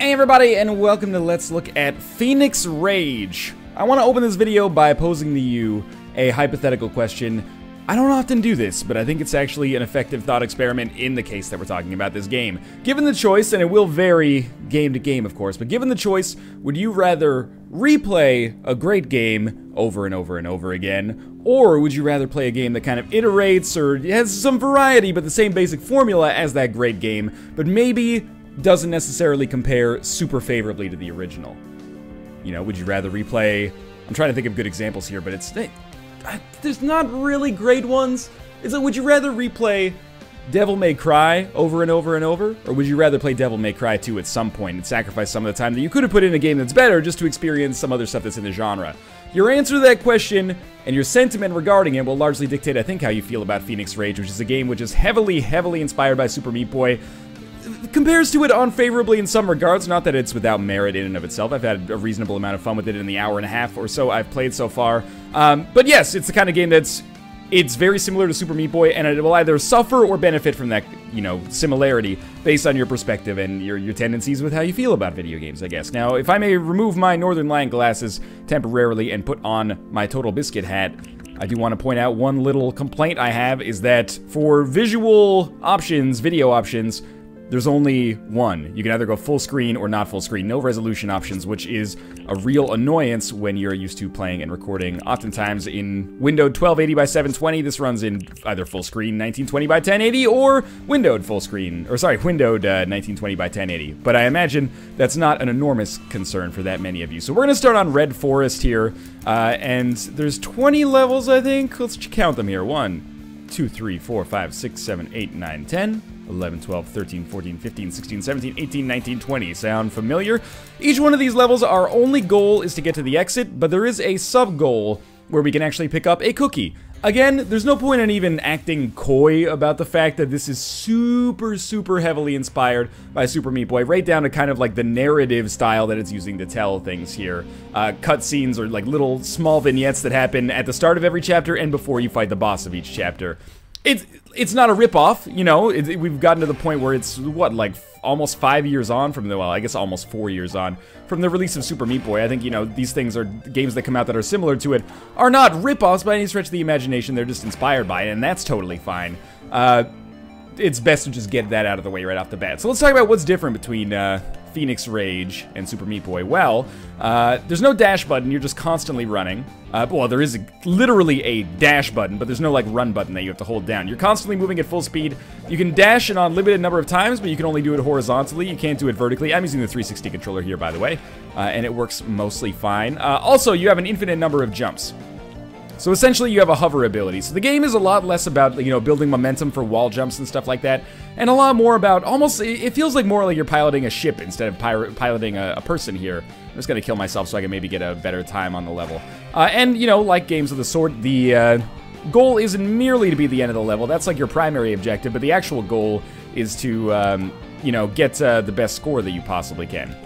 Hey everybody, and welcome to Let's Look at Fenix Rage. I want to open this video by posing to you a hypothetical question. I don't often do this, but I think it's actually an effective thought experiment in the case that we're talking about this game. Given the choice, and it will vary game to game of course, but given the choice, would you rather replay a great game over and over and over again, or would you rather play a game that kind of iterates or has some variety but the same basic formula as that great game, but maybe doesn't necessarily compare super favorably to the original? You know, would you rather replay... I'm trying to think of good examples here, but there's not really great ones. Is it, would you rather replay Devil May Cry over and over and over? Or would you rather play Devil May Cry 2 at some point and sacrifice some of the time that you could have put in a game that's better just to experience some other stuff that's in the genre? Your answer to that question and your sentiment regarding it will largely dictate, I think, how you feel about Fenix Rage, which is a game which is heavily inspired by Super Meat Boy. Compares to it unfavorably in some regards, not that it's without merit in and of itself. I've had a reasonable amount of fun with it in the hour and a half or so I've played so far. But yes, it's the kind of game it's very similar to Super Meat Boy, and it will either suffer or benefit from that, you know, similarity based on your perspective and your tendencies with how you feel about video games, I guess. Now, if I may remove my Northernlion glasses temporarily and put on my Total Biscuit hat, I do want to point out one little complaint I have is that for visual options, video options, there's only one. You can either go full screen or not full screen. No resolution options, which is a real annoyance when you're used to playing and recording. Oftentimes in windowed 1280 by 720, this runs in either full screen 1920 by 1080 or windowed full screen, or sorry, windowed 1920 by 1080. But I imagine that's not an enormous concern for that many of you. So we're gonna start on Red Forest here, and there's 20 levels, I think. Let's count them here. 1, 2, 3, 4, 5, 6, 7, 8, 9, 10. 11, 12, 13, 14, 15, 16, 17, 18, 19, 20. Sound familiar? Each one of these levels, our only goal is to get to the exit, but there is a sub-goal where we can actually pick up a cookie. Again, there's no point in even acting coy about the fact that this is super heavily inspired by Super Meat Boy, right down to kind of like the narrative style that it's using to tell things here. Cutscenes or like little small vignettes that happen at the start of every chapter and before you fight the boss of each chapter. It's not a ripoff, you know. We've gotten to the point where it's, what, like almost 5 years on from the, well, I guess almost 4 years on from the release of Super Meat Boy. I think, you know, these things are games that come out that are similar to it are not ripoffs by any stretch of the imagination. They're just inspired by it, and that's totally fine. It's best to just get that out of the way right off the bat. So let's talk about what's different between Fenix Rage and Super Meat Boy. Well, there's no dash button, you're just constantly running. Well, there is literally a dash button, but there's no, like, run button that you have to hold down. You're constantly moving at full speed. You can dash an unlimited number of times, but you can only do it horizontally. You can't do it vertically. I'm using the 360 controller here, by the way, and it works mostly fine. Also, you have an infinite number of jumps. So essentially, you have a hover ability. So the game is a lot less about, you know, building momentum for wall jumps and stuff like that, and a lot more about almost, it feels like more like you're piloting a ship instead of piloting a person here. I'm just gonna kill myself so I can maybe get a better time on the level. And, you know, like games of the sort, the goal isn't merely to be the end of the level. That's like your primary objective, but the actual goal is to, you know, get the best score that you possibly can.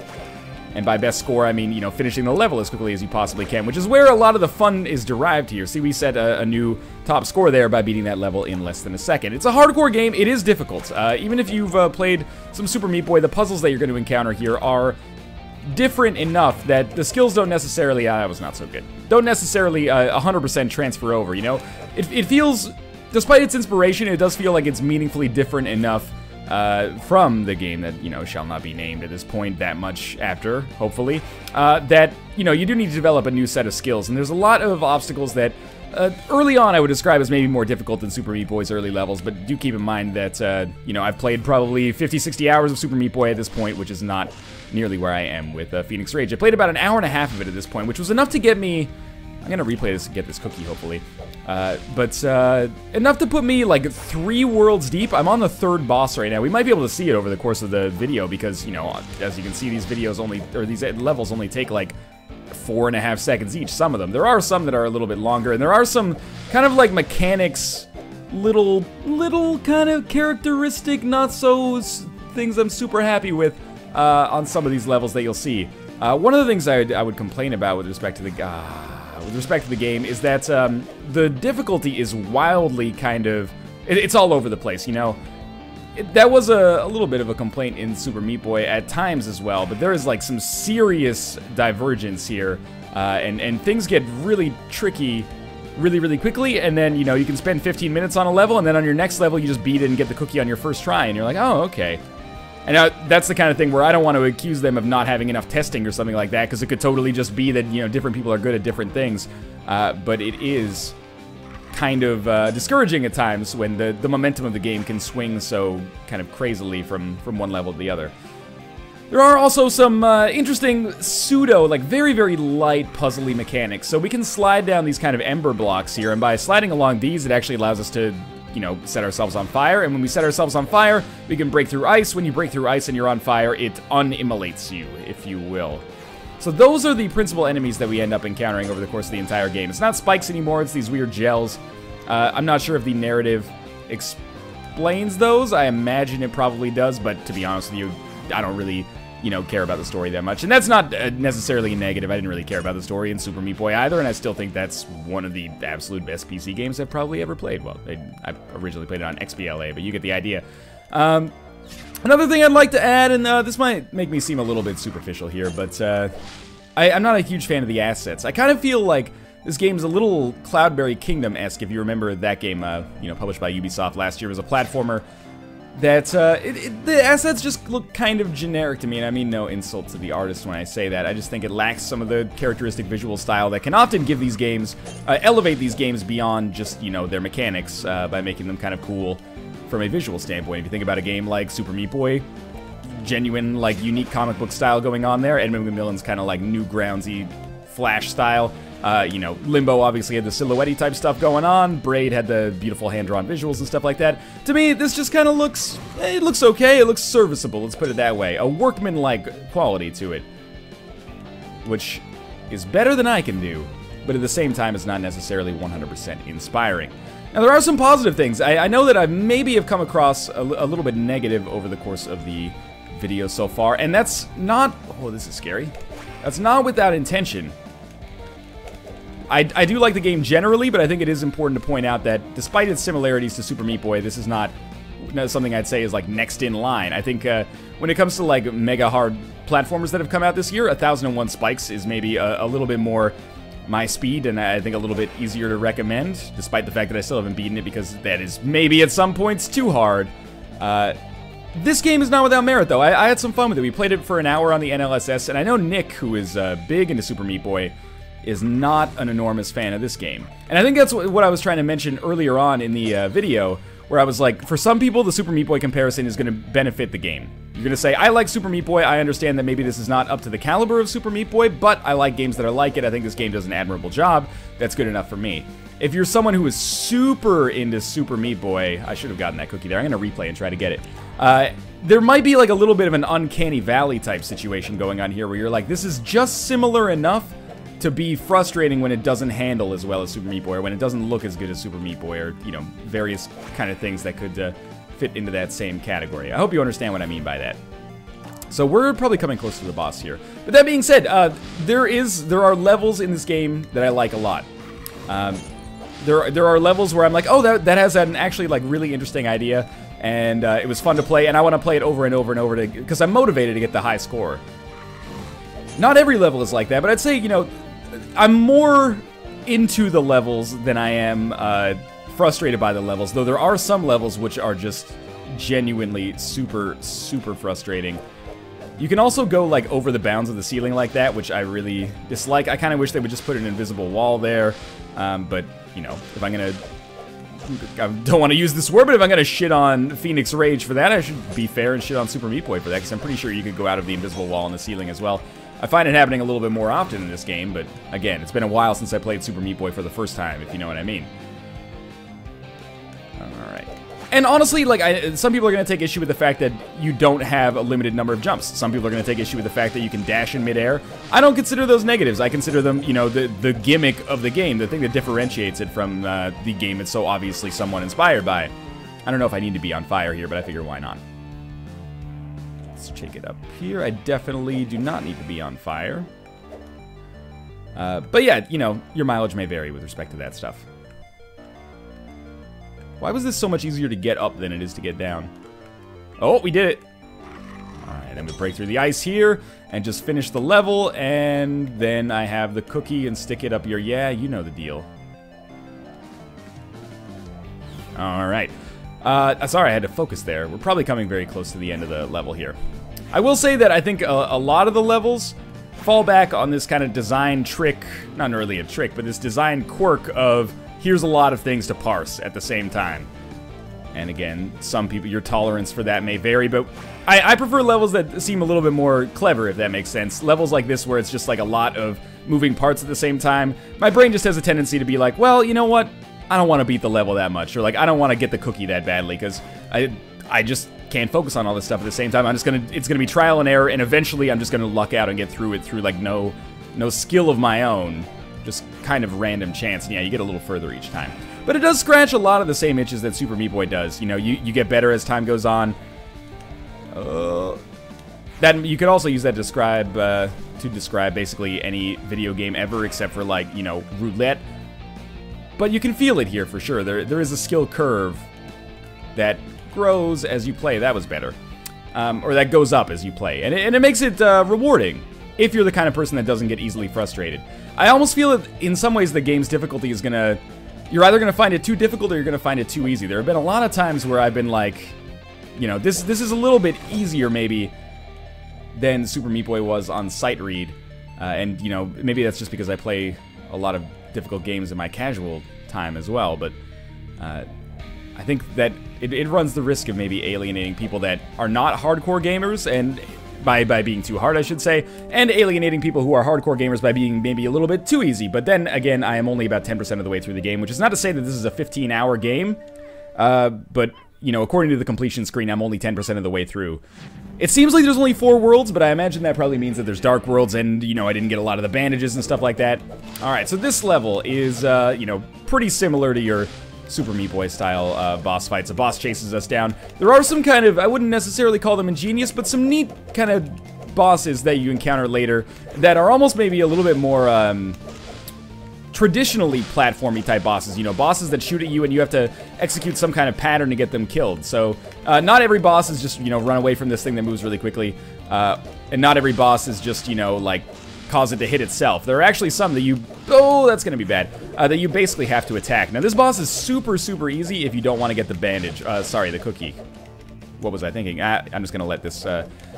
And by best score, I mean, you know, finishing the level as quickly as you possibly can, which is where a lot of the fun is derived here. See, we set a new top score there by beating that level in less than a second. It's a hardcore game. It is difficult. Even if you've played some Super Meat Boy, the puzzles that you're going to encounter here are different enough that the skills don't necessarily, that was not so good, don't necessarily 100% transfer over, you know? It feels, despite its inspiration, it does feel like it's meaningfully different enough from the game that, you know, shall not be named at this point that much after, hopefully, that, you know, you do need to develop a new set of skills, and there's a lot of obstacles that early on I would describe as maybe more difficult than Super Meat Boy's early levels, but do keep in mind that, you know, I've played probably 50-60 hours of Super Meat Boy at this point, which is not nearly where I am with Fenix Rage. I played about an hour and a half of it at this point, which was enough to get me, I'm gonna replay this and get this cookie, hopefully. But enough to put me like 3 worlds deep. I'm on the 3rd boss right now. We might be able to see it over the course of the video because, you know, as you can see, these videos only, or these levels only take like 4.5 seconds each, some of them. There are some that are a little bit longer, and there are some kind of like mechanics, little kind of characteristic, not so things I'm super happy with on some of these levels that you'll see. One of the things I would complain about with respect to the game is that the difficulty is wildly kind of, it's all over the place, you know? that was a little bit of a complaint in Super Meat Boy at times as well, but there is like some serious divergence here, and things get really tricky really quickly, and then, you know, you can spend 15 minutes on a level, and then on your next level you just beat it and get the cookie on your first try, and you're like, oh, okay. And that's the kind of thing where I don't want to accuse them of not having enough testing or something like that, because it could totally just be that, you know, different people are good at different things, but it is kind of discouraging at times when the momentum of the game can swing so kind of crazily from one level to the other. There are also some interesting pseudo, like very light puzzly mechanics. So we can slide down these kind of ember blocks here, and by sliding along these, it actually allows us to, you know, set ourselves on fire. And when we set ourselves on fire, we can break through ice. When you break through ice and you're on fire, it unimmolates you, if you will. So those are the principal enemies that we end up encountering over the course of the entire game. It's not spikes anymore, it's these weird gels. I'm not sure if the narrative explains those. I imagine it probably does, but to be honest with you, I don't really, you know, care about the story that much. And that's not necessarily a negative. I didn't really care about the story in Super Meat Boy either, and I still think that's one of the absolute best PC games I've probably ever played. Well, I originally played it on XBLA, but you get the idea. Another thing I'd like to add, and this might make me seem a little bit superficial here, but I'm not a huge fan of the assets. I kind of feel like this game's a little Cloudberry Kingdom-esque, if you remember that game, you know, published by Ubisoft last year. It was a platformer that, the assets just look kind of generic to me, and I mean no insult to the artist when I say that. I just think it lacks some of the characteristic visual style that can often give these games, elevate these games beyond just, you know, their mechanics, by making them kind of cool from a visual standpoint. If you think about a game like Super Meat Boy, genuine, like, unique comic book style going on there. Edmund McMillen's kind of like Newgroundsy Flash style. You know, Limbo obviously had the silhouette type stuff going on. Braid had the beautiful hand-drawn visuals and stuff like that. To me, this just kind of looks, it looks okay, it looks serviceable, let's put it that way. A workman-like quality to it, which is better than I can do, but at the same time, it's not necessarily 100% inspiring. Now, there are some positive things. I know that I maybe have come across a little bit negative over the course of the video so far, and that's not, oh, this is scary. That's not without intention. I do like the game generally, but I think it is important to point out that despite its similarities to Super Meat Boy, this is not something I'd say is like next in line. I think when it comes to like mega hard platformers that have come out this year, 1001 Spikes is maybe a little bit more my speed, and I think a little bit easier to recommend, despite the fact that I still haven't beaten it because that is maybe at some points too hard. This game is not without merit, though. I had some fun with it. We played it for an hour on the NLSS, and I know Nick, who is big into Super Meat Boy, is not an enormous fan of this game. And I think that's what I was trying to mention earlier on in the video, where I was like, for some people, the Super Meat Boy comparison is going to benefit the game. You're going to say, I like Super Meat Boy, I understand that maybe this is not up to the caliber of Super Meat Boy, but I like games that are like it. I think this game does an admirable job. That's good enough for me. If you're someone who is super into Super Meat Boy, I should have gotten that cookie there. I'm going to replay and try to get it. There might be like a little bit of an uncanny valley type situation going on here, where you're like, this is just similar enough to be frustrating when it doesn't handle as well as Super Meat Boy, or when it doesn't look as good as Super Meat Boy, or, you know, various kind of things that could fit into that same category. I hope you understand what I mean by that. So we're probably coming close to the boss here. But that being said, there are levels in this game that I like a lot. There are levels where I'm like, oh, that has an actually like really interesting idea, and it was fun to play, and I want to play it over and over and over because I'm motivated to get the high score. Not every level is like that, but I'd say, you know, I'm more into the levels than I am frustrated by the levels, though there are some levels which are just genuinely super frustrating. You can also go like over the bounds of the ceiling like that, which I really dislike. I kind of wish they would just put an invisible wall there, but, you know, if I'm gonna, I don't want to use this word, but if I'm gonna shit on Fenix Rage for that, I should be fair and shit on Super Meat Boy for that, because I'm pretty sure you could go out of the invisible wall on the ceiling as well. I find it happening a little bit more often in this game, but again, it's been a while since I played Super Meat Boy for the first time, if you know what I mean. Alright. And honestly, like, some people are going to take issue with the fact that you don't have a limited number of jumps. Some people are going to take issue with the fact that you can dash in midair. I don't consider those negatives. I consider them, you know, the gimmick of the game, the thing that differentiates it from the game it's so obviously somewhat inspired by. I don't know if I need to be on fire here, but I figure why not. Let's check it up here. I definitely do not need to be on fire. But yeah, you know, your mileage may vary with respect to that stuff. Why was this so much easier to get up than it is to get down? Oh, we did it. All right, then we break through the ice here and just finish the level, and then I have the cookie and stick it up your... Yeah, you know the deal. All right. Sorry, I had to focus there. We're probably coming very close to the end of the level here. I will say that I think a lot of the levels fall back on this kind of design trick, not really a trick, but this design quirk of here's a lot of things to parse at the same time. And again, some people, your tolerance for that may vary, but I prefer levels that seem a little bit more clever, if that makes sense. Levels like this where it's just like a lot of moving parts at the same time. My brain just has a tendency to be like, well, you know what? I don't want to beat the level that much, or like I don't want to get the cookie that badly, because I just can't focus on all this stuff at the same time. It's gonna be trial and error, and eventually I'm just gonna luck out and get through it through like no skill of my own, just kind of random chance. And yeah, you get a little further each time, but it does scratch a lot of the same itches that Super Meat Boy does. You know, you get better as time goes on. That you could also use that to describe basically any video game ever, except for like, you know, roulette. But you can feel it here for sure. There is a skill curve that grows as you play. That was better. Or that goes up as you play. And it makes it rewarding if you're the kind of person that doesn't get easily frustrated. I almost feel that in some ways the game's difficulty is gonna... You're either gonna find it too difficult or you're gonna find it too easy. There have been a lot of times where I've been like, you know, this is a little bit easier maybe than Super Meat Boy was on sight read. And, you know, maybe that's just because I play a lot of difficult games in my casual time as well, but I think that it runs the risk of maybe alienating people that are not hardcore gamers, and by being too hard, I should say, and alienating people who are hardcore gamers by being maybe a little bit too easy. But then again, I am only about 10% of the way through the game, which is not to say that this is a 15-hour game, but you know, according to the completion screen, I'm only 10% of the way through. It seems like there's only 4 worlds, but I imagine that probably means that there's dark worlds, and, you know, I didn't get a lot of the bandages and stuff like that. Alright, so this level is, you know, pretty similar to your Super Meat Boy style boss fights. A boss chases us down. There are some kind of, I wouldn't necessarily call them ingenious, but some neat kind of bosses that you encounter later that are almost maybe a little bit more, traditionally platformy type bosses, you know, bosses that shoot at you and you have to execute some kind of pattern to get them killed. So not every boss is just, you know, run away from this thing that moves really quickly, and not every boss is just, you know, like cause it to hit itself. There are actually some that you, oh, that's gonna be bad, that you basically have to attack. Now this boss is super easy if you don't want to get the bandage, sorry, the cookie. What was I thinking? I'm just gonna let this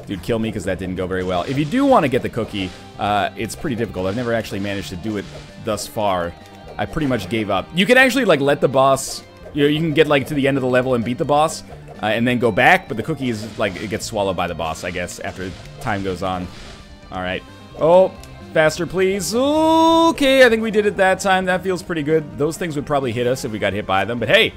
dude kill me because that didn't go very well. If you do want to get the cookie, it's pretty difficult. I've never actually managed to do it thus far. I pretty much gave up. You can actually like let the boss, you know, you can get like to the end of the level and beat the boss, and then go back, but the cookie is like, it gets swallowed by the boss, I guess, after time goes on. Alright. Oh, faster please. Okay, I think we did it that time. That feels pretty good. Those things would probably hit us if we got hit by them, but hey,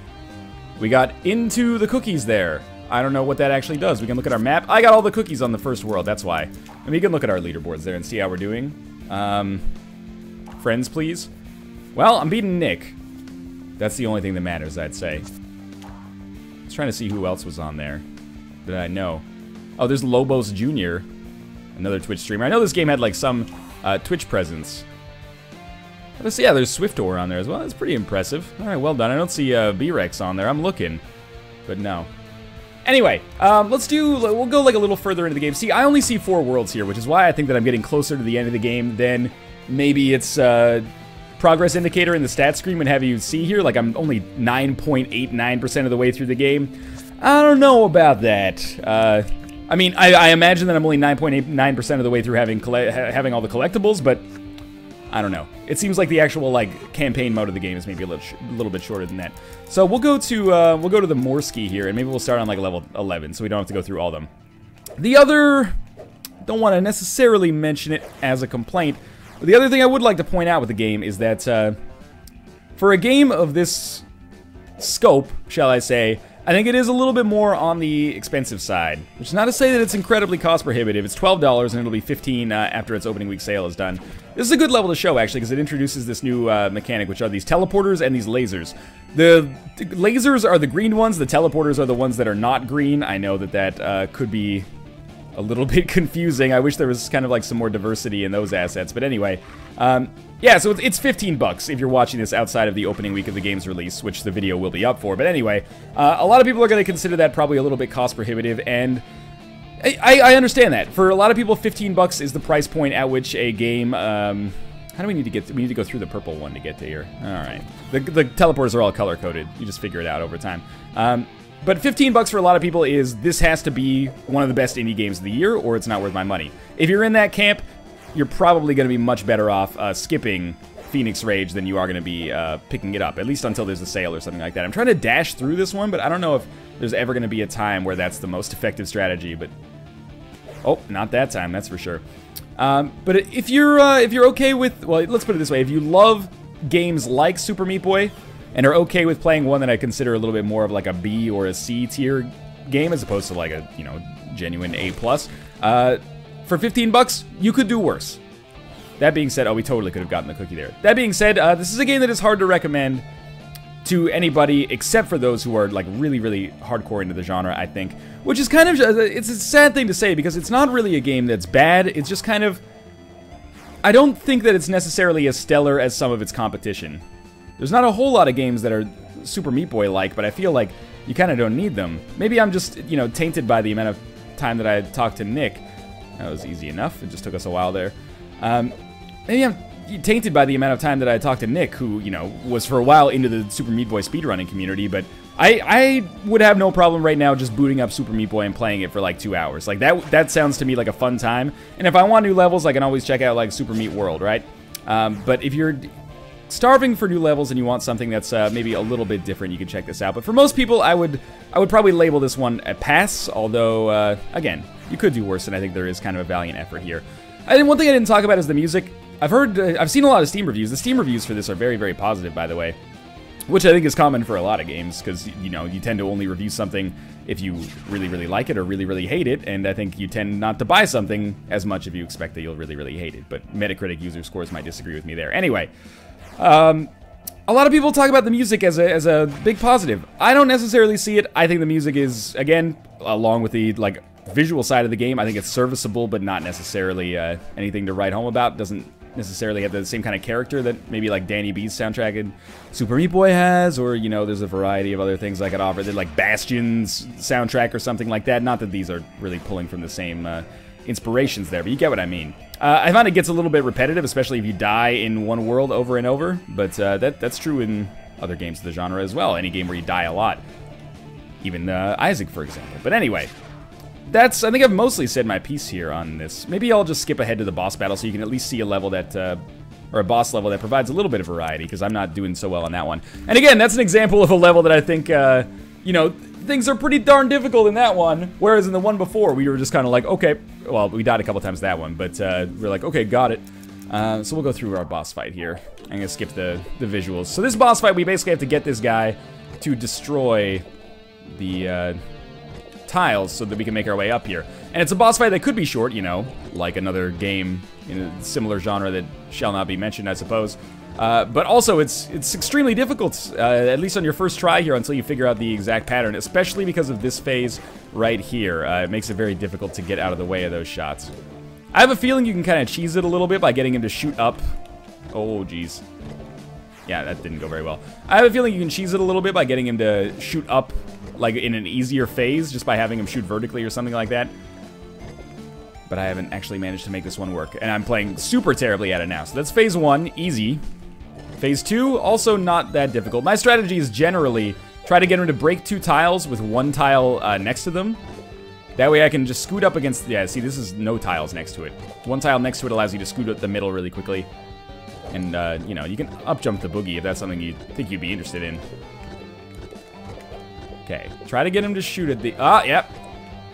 we got into the cookies there. I don't know what that actually does. We can look at our map. I got all the cookies on the first world, that's why. And we can look at our leaderboards there and see how we're doing. Friends, please. Well, I'm beating Nick. That's the only thing that matters, I'd say. I was trying to see who else was on there that I know. Oh, there's Lobos Jr., another Twitch streamer. I know this game had like some Twitch presence. Let's see, yeah, there's Swiftor on there as well. That's pretty impressive. All right, well done. I don't see B-Rex on there. I'm looking, but no. Anyway, we'll go like a little further into the game. See, I only see 4 worlds here, which is why I think that I'm getting closer to the end of the game than maybe its progress indicator in the stat screen would have you see here. Like, I'm only 9.89% of the way through the game. I don't know about that. I mean, I imagine that I'm only 9.89% of the way through having all the collectibles, but I don't know. It seems like the actual like campaign mode of the game is maybe a little bit shorter than that. So we'll go to the Morsky here, and maybe we'll start on like level 11, so we don't have to go through all of them. The other, don't want to necessarily mention it as a complaint, but the other thing I would like to point out with the game is that for a game of this scope, shall I say, I think it is a little bit more on the expensive side, which is not to say that it's incredibly cost prohibitive. It's $12 and it'll be $15 after its opening week sale is done. This is a good level to show actually because it introduces this new mechanic, which are these teleporters and these lasers. The lasers are the green ones, the teleporters are the ones that are not green. I know that that could be a little bit confusing. I wish there was kind of like some more diversity in those assets. But anyway, yeah, so it's 15 bucks if you're watching this outside of the opening week of the game's release, which the video will be up for. But anyway, a lot of people are going to consider that probably a little bit cost prohibitive, and I understand that. For a lot of people, 15 bucks is the price point at which a game... how do we need to get... We need to go through the purple one to get to here. Alright. The teleporters are all color-coded. You just figure it out over time. But 15 bucks for a lot of people is, this has to be one of the best indie games of the year, or it's not worth my money. If you're in that camp, you're probably going to be much better off skipping Fenix Rage than you are going to be picking it up, at least until there's a sale or something like that. I'm trying to dash through this one, but I don't know if there's ever going to be a time where that's the most effective strategy, but... Oh, not that time, that's for sure. But if you're okay with... Well, let's put it this way. If you love games like Super Meat Boy, and are okay with playing one that I consider a little bit more of like a B or a C tier game, as opposed to like a, you know, genuine A+, for 15 bucks, you could do worse. That being said, oh, we totally could have gotten the cookie there. That being said, this is a game that is hard to recommend to anybody except for those who are like really, really hardcore into the genre, I think. Which is kind of, it's a sad thing to say because it's not really a game that's bad, it's just kind of, I don't think that it's necessarily as stellar as some of its competition. There's not a whole lot of games that are Super Meat Boy-like, but I feel like you kind of don't need them. Maybe I'm just, you know, tainted by the amount of time that I talked to Nick. That was easy enough. It just took us a while there. Maybe I'm tainted by the amount of time that I talked to Nick, who, you know, was for a while into the Super Meat Boy speedrunning community, but I would have no problem right now just booting up Super Meat Boy and playing it for like 2 hours. Like, that sounds to me like a fun time. And if I want new levels, I can always check out, like, Super Meat World, right? But if you're starving for new levels and you want something that's maybe a little bit different, you can check this out. But for most people, I would probably label this one a pass, although, again, you could do worse, and I think there is kind of a valiant effort here. One thing I didn't talk about is the music. I've seen a lot of Steam reviews. The Steam reviews for this are very, very positive, by the way, which I think is common for a lot of games, because, you know, you tend to only review something if you really, really like it or really, really hate it, and I think you tend not to buy something as much if you expect that you'll really, really hate it, but Metacritic user scores might disagree with me there. Anyway, a lot of people talk about the music as a big positive. I don't necessarily see it. I think the music is, again, along with the, like, visual side of the game, I think it's serviceable, but not necessarily anything to write home about. Doesn't necessarily have the same kind of character that maybe like Danny B's soundtrack in Super Meat Boy has, or, you know, there's a variety of other things I could offer that, like Bastion's soundtrack or something like that. Not that these are really pulling from the same inspirations there, but you get what I mean. I find it gets a little bit repetitive, especially if you die in one world over and over, but that's true in other games of the genre as well. Any game where you die a lot. Even Isaac, for example. But anyway, I think I've mostly said my piece here on this. Maybe I'll just skip ahead to the boss battle so you can at least see a level that, or a boss level that provides a little bit of variety, because I'm not doing so well on that one. And again, that's an example of a level that I think, you know, things are pretty darn difficult in that one, whereas in the one before, we were just kind of like, okay, well, we died a couple times that one, but we're like, okay, got it. So we'll go through our boss fight here. I'm going to skip the visuals. So this boss fight, we basically have to get this guy to destroy the tiles so that we can make our way up here. And it's a boss fight that could be short, you know, like another game in a similar genre that shall not be mentioned, I suppose. But also, it's extremely difficult, at least on your first try here, until you figure out the exact pattern, especially because of this phase right here. It makes it very difficult to get out of the way of those shots. I have a feeling you can kind of cheese it a little bit by getting him to shoot up. Oh, geez. Yeah, that didn't go very well. I have a feeling you can cheese it a little bit by getting him to shoot up, like, in an easier phase, just by having him shoot vertically or something like that. But I haven't actually managed to make this one work, and I'm playing super terribly at it now. So that's phase 1, easy. Phase 2, also not that difficult. My strategy is generally try to get him to break 2 tiles with 1 tile next to them. That way I can just scoot up against... Yeah, see, this is no tiles next to it. 1 tile next to it allows you to scoot up the middle really quickly. And, you know, you can up-jump the boogie if that's something you think you'd be interested in. Okay, try to get him to shoot at the... Ah, yep.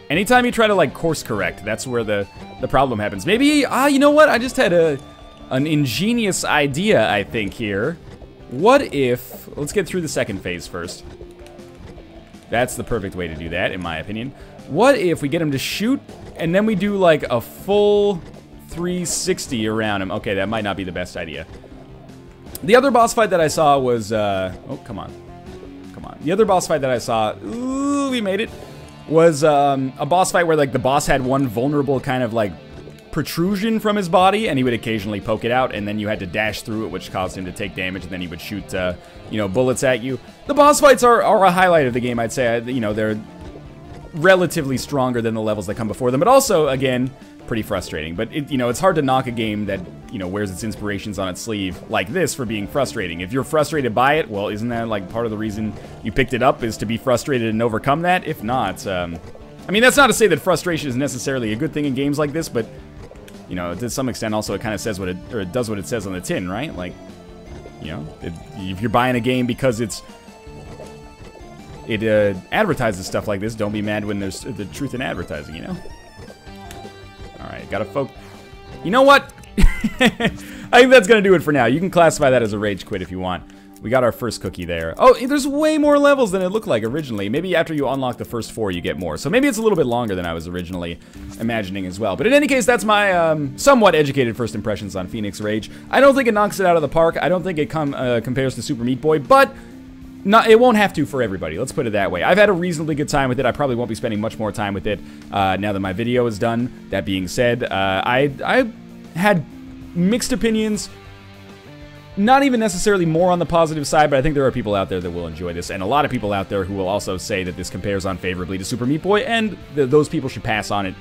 Anytime you try to, like, course correct, that's where the problem happens. Maybe... you know what? I just had an ingenious idea, I think, here. What if... Let's get through the second phase first. That's the perfect way to do that, in my opinion. What if we get him to shoot, and then we do, like, a full 360 around him? Okay, that might not be the best idea. The other boss fight that I saw was... oh, come on. Come on. The other boss fight that I saw... Ooh, we made it. was a boss fight where like the boss had one vulnerable kind of like protrusion from his body, and he would occasionally poke it out, and then you had to dash through it, which caused him to take damage, and then he would shoot, you know, bullets at you. The boss fights are a highlight of the game, I'd say. You know, they're relatively stronger than the levels that come before them, but also, again, pretty frustrating. But, you know, it's hard to knock a game that, you know, wears its inspirations on its sleeve like this for being frustrating. If you're frustrated by it, well, isn't that, like, part of the reason you picked it up is to be frustrated and overcome that? If not, I mean, that's not to say that frustration is necessarily a good thing in games like this, but, you know, to some extent, also, it kind of says what it does what it says on the tin, right? Like, you know, if you're buying a game because it advertises stuff like this, don't be mad when there's the truth in advertising, you know? Alright, gotta focus. You know what? I think that's gonna do it for now. You can classify that as a rage quit if you want. We got our first cookie there. Oh, there's way more levels than it looked like originally. Maybe after you unlock the first 4, you get more. So maybe it's a little bit longer than I was originally imagining as well. But in any case, that's my somewhat educated first impressions on Fenix Rage. I don't think it knocks it out of the park. I don't think it compares to Super Meat Boy, but it won't have to for everybody. Let's put it that way. I've had a reasonably good time with it. I probably won't be spending much more time with it now that my video is done. That being said, I had mixed opinions. Not even necessarily more on the positive side, but I think there are people out there that will enjoy this, and a lot of people out there who will also say that this compares unfavorably to Super Meat Boy, and those people should pass on it,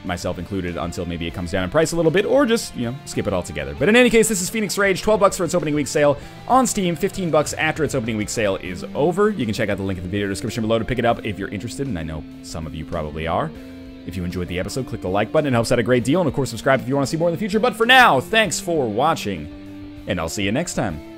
myself included, until maybe it comes down in price a little bit, or just, you know, skip it altogether. But in any case, this is Fenix Rage, $12 for its opening week sale on Steam, $15 after its opening week sale is over. You can check out the link in the video description below to pick it up if you're interested, and I know some of you probably are. If you enjoyed the episode, click the like button. It helps out a great deal, and of course, subscribe if you want to see more in the future. But for now, thanks for watching, and I'll see you next time.